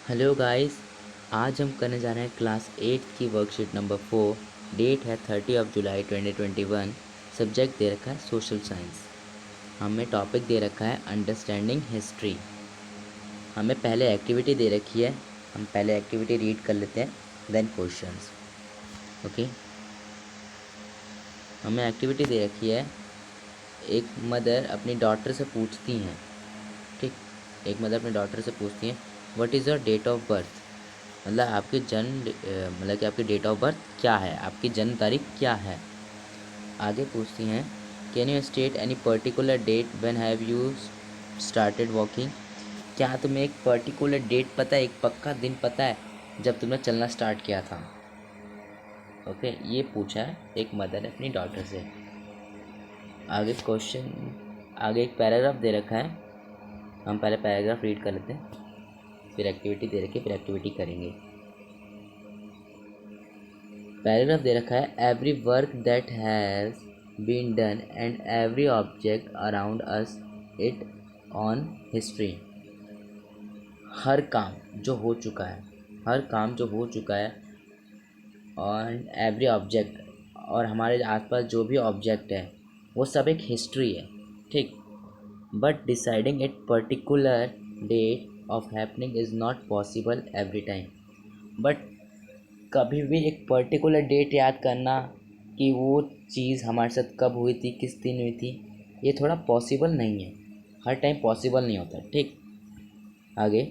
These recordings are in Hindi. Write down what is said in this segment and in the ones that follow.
Hello guys. आज हम करने जा रहे हैं क्लास 8 की वर्कशीट नंबर 4। डेट है 30 जुलाई 2021। सब्जेक्ट दे रखा है सोशल साइंस। हमें टॉपिक दे रखा है अंडरस्टैंडिंग हिस्ट्री। हमें पहले एक्टिविटी दे रखी है। हम पहले एक्टिविटी रीड कर लेते हैं, देन क्वेश्चंस। ओके, हमें एक्टिविटी दे रखी है। एक मदर अपनी डॉटर से पूछती हैं, ठीक, एक मदर अपनी डॉटर से पूछती हैं what is your date of birth. मतलब आपकी जन्म मतलब कि आपकी डेट ऑफ बर्थ क्या है, आपकी जन्म तारीख क्या है। आगे पूछती हैं can you state any particular date when have you started walking. क्या तुम्हें एक पर्टिकुलर डेट पता है, एक पक्का दिन पता है जब तुमने चलना स्टार्ट किया था। ओके, ये पूछा है एक मदर ने अपनी डॉटर से। आगे क्वेश्चन, आगे एक पैराग्राफ दे रखा है। हम पहले पैराग्राफ रीड कर लेते हैं, फिर एक्टिविटी दे रखी है, फिर एक्टिविटी करेंगे। पैराग्राफ दे रखा है every work that has been done and every object around us it on history. हर काम जो हो चुका है, हर काम जो हो चुका है ऑन एवरी ऑब्जेक्ट, और हमारे आसपास जो भी ऑब्जेक्ट है वो सब एक हिस्ट्री है, ठीक। But deciding it particular date of happening is not possible every time. But कभी भी एक पर्टिकुलर डेट याद करना कि वो चीज़ हमारे साथ कब हुई थी, किस दिन हुई थी, ये थोड़ा पॉसिबल नहीं है, हर टाइम पॉसिबल नहीं होता, ठीक। आगे,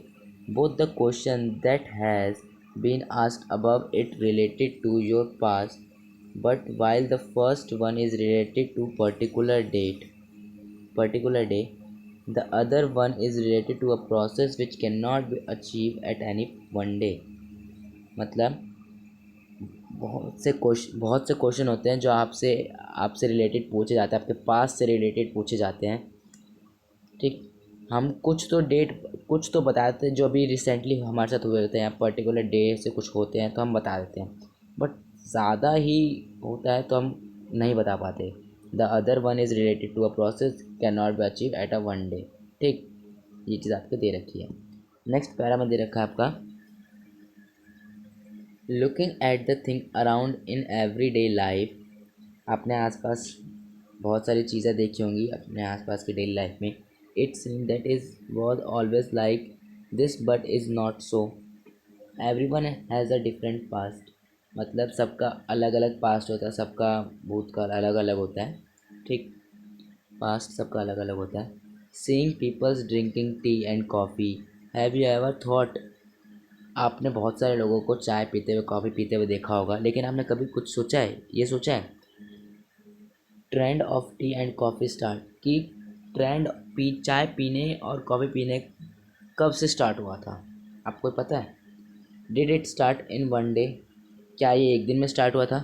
both the question that has been asked above it related to your past, but while the first one is related to particular day, the other one is related to a process which cannot be achieved at any one day। मतलब बहुत से क्वेश्चन होते हैं जो आपसे आपसे रिलेटेड पूछे जाते हैं, आपके पास से रिलेटेड पूछे जाते हैं, ठीक। हम कुछ तो बता देते हैं जो अभी रिसेंटली हमारे साथ हुए होते हैं, पर्टिकुलर डे से कुछ होते हैं तो हम बता देते हैं, बट ज़्यादा ही होता है तो हम नहीं बता पाते। The other one is related to a process can not be achieve at a one day, ठीक। ये चीज़ आपको दे रखी है। नेक्स्ट पैरा में दे रखा है आपका looking at the thing around in every day life. अपने आसपास बहुत सारी चीज़ें देखी होंगी अपने आसपास की डेली लाइफ में। It seem that is was always like this but is not so. Every one has a different past. मतलब सबका अलग अलग पास्ट होता है, सबका भूतकाल अलग अलग होता है, ठीक। पास्ट सबका अलग अलग होता है। Seeing peoples drinking tea and coffee, have you ever thought. आपने बहुत सारे लोगों को चाय पीते हुए, कॉफ़ी पीते हुए देखा होगा, लेकिन आपने कभी कुछ सोचा है, ये सोचा है trend of T and coffee start कि ट्रेंड चाय पीने और कॉफ़ी पीने कब से स्टार्ट हुआ था, आपको पता है। Did it start in one day. क्या ये एक दिन में स्टार्ट हुआ था।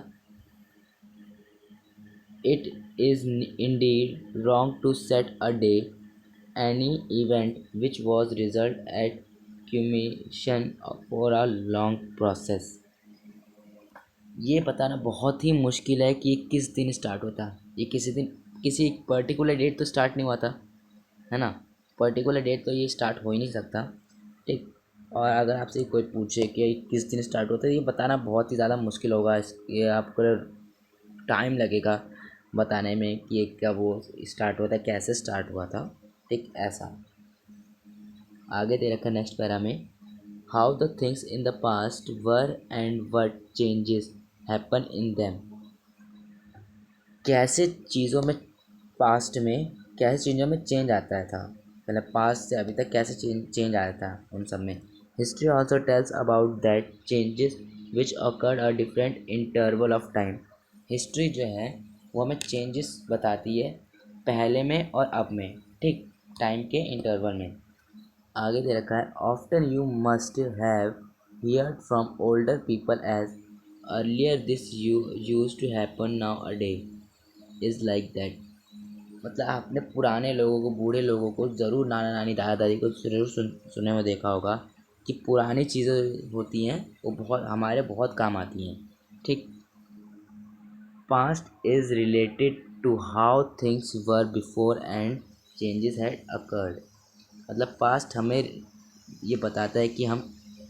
It is indeed wrong to set a day any event which was result at cumulation for a long process. ये बताना बहुत ही मुश्किल है कि ये किस दिन स्टार्ट होता है। ये किसी दिन, किसी पर्टिकुलर डेट तो स्टार्ट नहीं हुआ था, है ना। पर्टिकुलर डेट तो ये स्टार्ट हो ही नहीं सकता, ठीक। और अगर आपसे कोई पूछे कि ये किस दिन स्टार्ट होता है, ये बताना बहुत ही ज़्यादा मुश्किल होगा। ये आपको टाइम लगेगा बताने में कि ये कब वो स्टार्ट हुआ था, कैसे स्टार्ट हुआ था, ठीक। ऐसा आगे दे रखा है नेक्स्ट पैरा में how the things in the past were and what changes happen in them. कैसे चीज़ों में पास्ट में कैसे चीज़ों में चेंज आता है था, मतलब पास्ट से अभी तक कैसे चेंज आया था उन सब में। History also tells about that changes which occurred a different interval of time. History जो है वो हमें चेंजेस बताती है पहले में और अब में, ठीक, टाइम के इंटरवल में। आगे दे रखा है often you must have heard from older people as earlier this use to happen now a day is like that. मतलब आपने पुराने लोगों को, बूढ़े लोगों को ज़रूर, नाना नानी दादा दादी को ज़रूर सुने में देखा होगा कि पुरानी चीज़ें होती हैं वो बहुत हमारे बहुत काम आती हैं, ठीक। Past is related to how things were before and changes had occurred. मतलब पास्ट हमें ये बताता है कि हम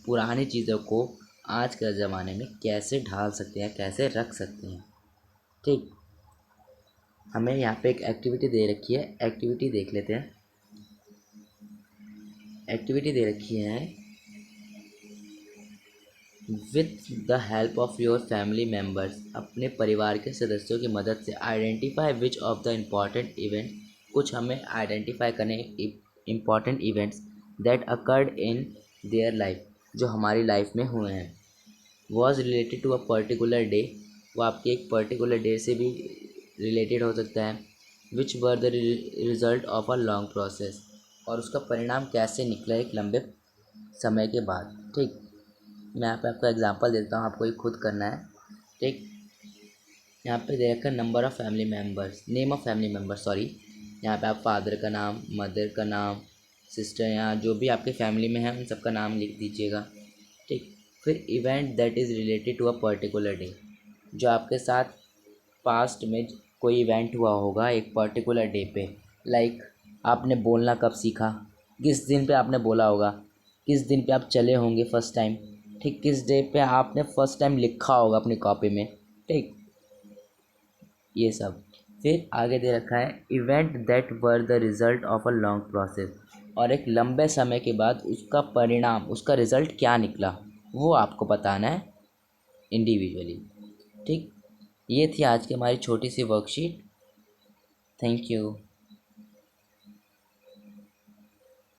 पुरानी चीज़ों को आज के ज़माने में कैसे ढाल सकते हैं, कैसे रख सकते हैं। ठीक, हमें यहाँ पे एक एक्टिविटी दे रखी है, एक्टिविटी देख लेते हैं। एक्टिविटी दे रखी है, with the help of your family members, अपने परिवार के सदस्यों की मदद से identify which of the important event, कुछ हमें आइडेंटिफाई करने important events that occurred in their life, जो हमारी लाइफ में हुए हैं, was related to a particular day, वो आपके एक पर्टिकुलर डे से भी रिलेटेड हो सकता है, which were the result of a long process, और उसका परिणाम कैसे निकला एक लंबे समय के बाद। ठीक, मैं यहाँ पे आपको एग्जांपल देता हूँ, आपको ये खुद करना है। ठीक, यहाँ पे दे रखा है number of family members, name of family members, sorry. यहाँ पे आप फादर का नाम, मदर का नाम, सिस्टर या जो भी आपके फैमिली में है उन सबका नाम लिख दीजिएगा। ठीक, फिर event that is related to a particular day, जो आपके साथ पास्ट में कोई इवेंट हुआ होगा एक पर्टिकुलर डे पे। लाइक आपने बोलना कब सीखा, किस दिन पे आपने बोला होगा, किस दिन पे आप चले होंगे फर्स्ट टाइम। ठीक, किस डे पे आपने फर्स्ट टाइम लिखा होगा अपनी कॉपी में। ठीक, ये सब। फिर आगे दे रखा है event that were the result of a long process, और एक लंबे समय के बाद उसका परिणाम, उसका रिज़ल्ट क्या निकला, वो आपको बताना है इंडिविजुअली। ठीक, ये थी आज की हमारी छोटी सी वर्कशीट। Thank you.